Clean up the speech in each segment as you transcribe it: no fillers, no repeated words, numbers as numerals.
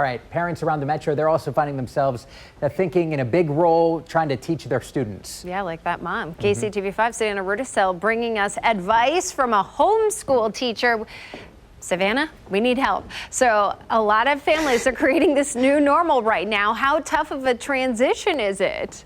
All right, parents around the metro, they're also finding themselves thinking in a big role trying to teach their students. Yeah, like that mom. KCTV5 Savannah Rudisell bringing us advice from a homeschool teacher. Savannah, we need help. So a lot of families are creating this new normal right now. How tough of a transition is it?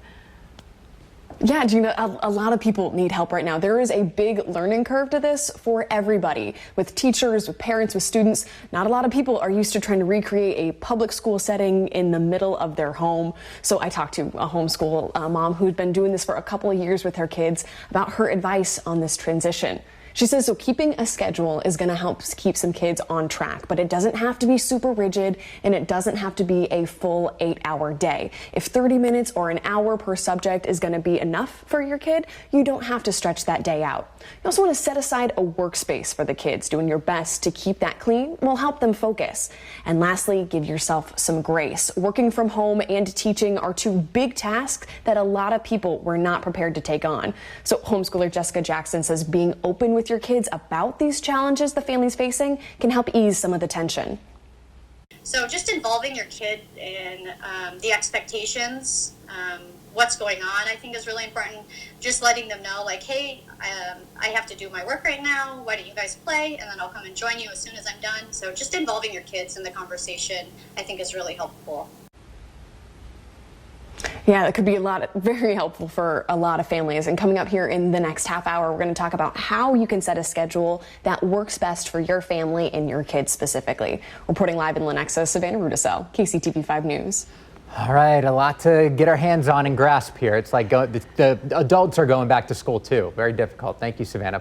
Yeah, Gina, a lot of people need help right now. There is a big learning curve to this for everybody, with teachers, with parents, with students. Not a lot of people are used to trying to recreate a public school setting in the middle of their home. So I talked to a homeschool mom who'd been doing this for a couple of years with her kids about her advice on this transition. She says, so keeping a schedule is going to help keep some kids on track, but it doesn't have to be super rigid and it doesn't have to be a full 8-hour day. If 30 minutes or an hour per subject is going to be enough for your kid, you don't have to stretch that day out. You also want to set aside a workspace for the kids. Doing your best to keep that clean will help them focus. And lastly, give yourself some grace. Working from home and teaching are two big tasks that a lot of people were not prepared to take on. So homeschooler Jessica Jackson says being open with your kids about these challenges the family's facing can help ease some of the tension. So just involving your kid in the expectations, what's going on, I think is really important. Just letting them know, like, hey, I have to do my work right now. Why don't you guys play? And then I'll come and join you as soon as I'm done. So just involving your kids in the conversation, I think, is really helpful. Yeah, that could be very helpful for a lot of families. And coming up here in the next half hour, we're going to talk about how you can set a schedule that works best for your family and your kids specifically. Reporting live in Lenexa, Savannah Rudisell, KCTV5 News. All right, a lot to get our hands on and grasp here. It's like the adults are going back to school too. Very difficult. Thank you, Savannah.